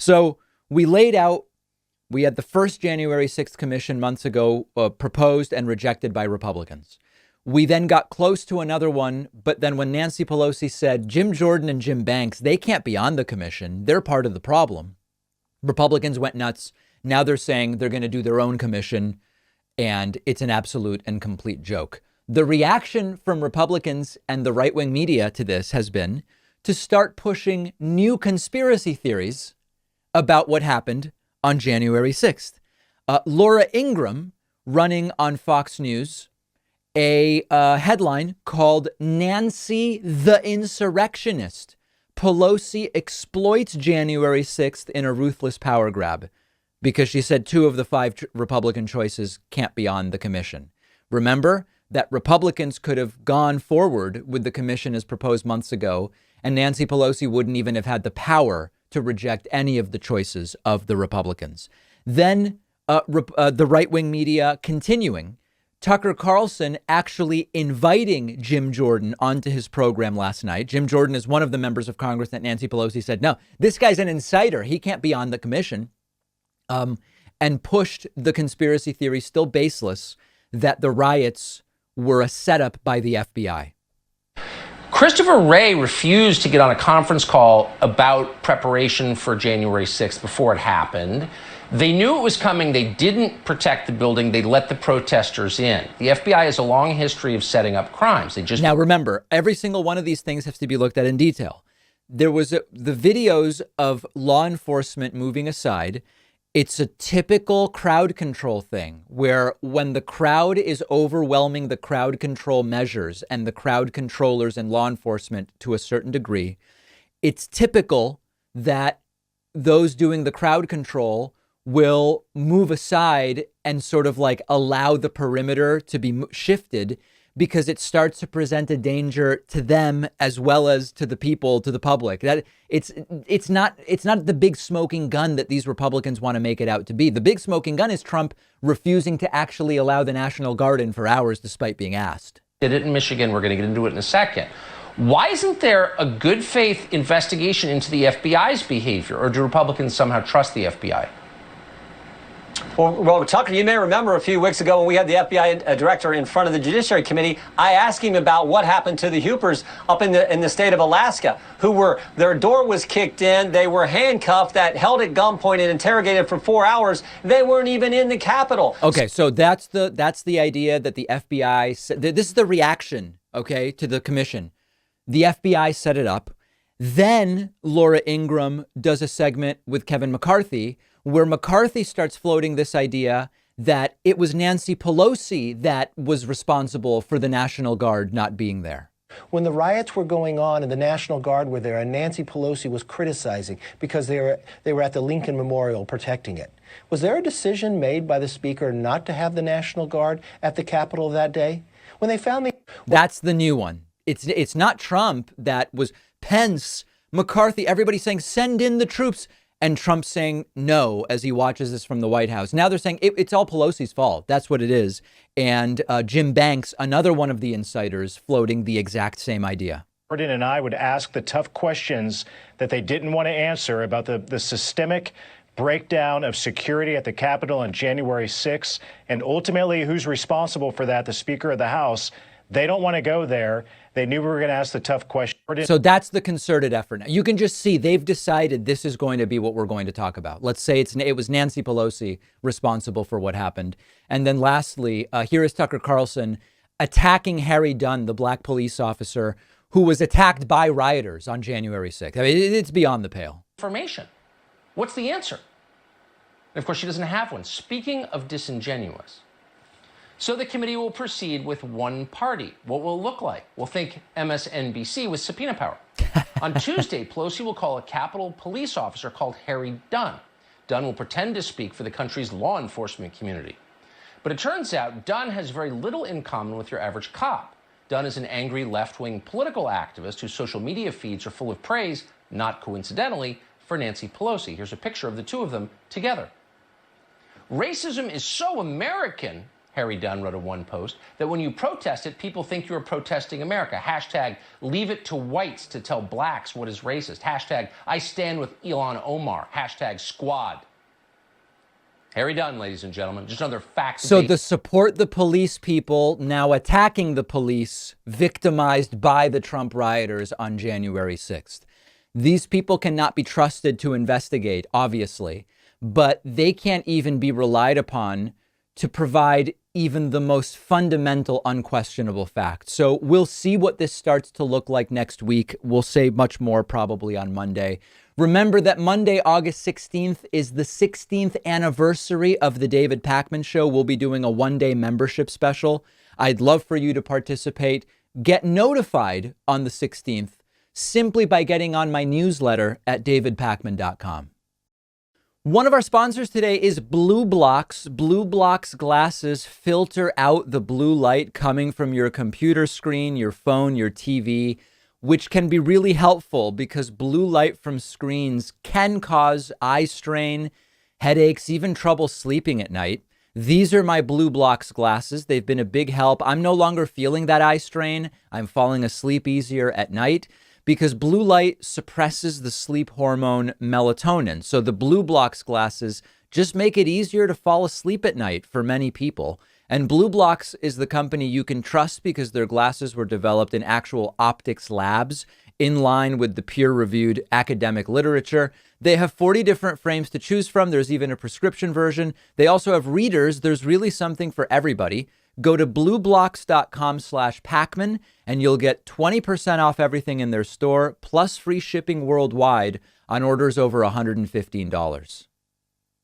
So we laid out, we had the first January 6th commission months ago proposed and rejected by Republicans. We then got close to another one. But then when Nancy Pelosi said Jim Jordan and Jim Banks, they can't be on the commission, they're part of the problem, Republicans went nuts. Now they're saying they're going to do their own commission, and it's an absolute and complete joke. The reaction from Republicans and the right wing media to this has been to start pushing new conspiracy theories about what happened on January 6th. Laura Ingraham running on Fox News a headline called Nancy the Insurrectionist. Pelosi exploits January 6th in a ruthless power grab, because she said 2 of the 5 Republican choices can't be on the commission. Remember that Republicans could have gone forward with the commission as proposed months ago, and Nancy Pelosi wouldn't even have had the power to reject any of the choices of the Republicans. Then the right-wing media continuing, Tucker Carlson actually inviting Jim Jordan onto his program last night. Jim Jordan is one of the members of Congress that Nancy Pelosi said, no, this guy's an insider. He can't be on the commission. And pushed the conspiracy theory, still baseless, that the riots were a setup by the FBI. Christopher Wray refused to get on a conference call about preparation for January 6th before it happened. They knew it was coming. They didn't protect the building. They let the protesters in. The FBI has a long history of setting up crimes. Now, remember, every single one of these things has to be looked at in detail. There was the videos of law enforcement moving aside. It's a typical crowd control thing where when the crowd is overwhelming the crowd control measures and the crowd controllers and law enforcement to a certain degree, it's typical that those doing the crowd control will move aside and sort of like allow the perimeter to be shifted, because it starts to present a danger to them as well as to the people, to the public. That it's not the big smoking gun that these Republicans want to make it out to be. The big smoking gun is Trump refusing to actually allow the National Guard in for hours despite being asked. Did it in Michigan. We're going to get into it in a second. Why isn't there a good faith investigation into the FBI's behavior, or do Republicans somehow trust the FBI? Well, Tucker, you may remember a few weeks ago when we had the FBI director in front of the Judiciary Committee, I asked him about what happened to the Hoopers up in the state of Alaska, their door was kicked in, they were handcuffed, held at gunpoint and interrogated for 4 hours. They weren't even in the Capitol. Okay, so that's the idea that the FBI said. This is the reaction, okay, to the commission. The FBI set it up. Then Laura Ingraham does a segment with Kevin McCarthy where McCarthy starts floating this idea that it was Nancy Pelosi that was responsible for the National Guard not being there. When the riots were going on and the National Guard were there and Nancy Pelosi was criticizing because they were at the Lincoln Memorial protecting it, was there a decision made by the Speaker not to have the National Guard at the Capitol that day? When they found the... That's the new one. It's not Trump that was Pence, McCarthy, everybody saying send in the troops. And Trump saying no as he watches this from the White House. Now they're saying it's all Pelosi's fault. That's what it is. And Jim Banks, another one of the insiders, floating the exact same idea. Jordan and I would ask the tough questions that they didn't want to answer about the systemic breakdown of security at the Capitol on January 6th. And ultimately, who's responsible for that? The Speaker of the House. They don't want to go there. They knew we were going to ask the tough question. So that's the concerted effort. Now, you can just see they've decided this is going to be what we're going to talk about. Let's say it was Nancy Pelosi responsible for what happened. And then lastly, here is Tucker Carlson attacking Harry Dunn, the black police officer who was attacked by rioters on January 6th. I mean, it's beyond the pale. Information. What's the answer? And of course, she doesn't have one. Speaking of disingenuous. So the committee will proceed with one party. What will it look like? We'll think MSNBC with subpoena power. On Tuesday, Pelosi will call a Capitol police officer called Harry Dunn. Dunn will pretend to speak for the country's law enforcement community. But it turns out Dunn has very little in common with your average cop. Dunn is an angry left-wing political activist whose social media feeds are full of praise, not coincidentally, for Nancy Pelosi. Here's a picture of the two of them together. Racism is so American, Harry Dunn wrote in one post, that when you protest it, people think you're protesting America. Hashtag leave it to whites to tell blacks what is racist. Hashtag I stand with Ilhan Omar. Hashtag squad. Harry Dunn, ladies and gentlemen, just another fact. So the support the police people now attacking the police victimized by the Trump rioters on January 6th. These people cannot be trusted to investigate, obviously, but they can't even be relied upon to provide even the most fundamental, unquestionable fact. So we'll see what this starts to look like next week. We'll say much more probably on Monday. Remember that Monday, August 16th is the 16th anniversary of the David Pakman Show. We'll be doing a one-day membership special. I'd love for you to participate. Get notified on the 16th simply by getting on my newsletter at davidpakman.com. One of our sponsors today is Blue Blocks. Blue Blocks glasses filter out the blue light coming from your computer screen, your phone, your TV, which can be really helpful because blue light from screens can cause eye strain, headaches, even trouble sleeping at night. These are my Blue Blocks glasses. They've been a big help. I'm no longer feeling that eye strain. I'm falling asleep easier at night because blue light suppresses the sleep hormone melatonin. So the Blue Blocks glasses just make it easier to fall asleep at night for many people. And Blue Blocks is the company you can trust because their glasses were developed in actual optics labs in line with the peer-reviewed academic literature. They have 40 different frames to choose from. There's even a prescription version. They also have readers. There's really something for everybody. Go to blueblocks.com/Pakman and you'll get 20% off everything in their store, plus free shipping worldwide on orders over $115.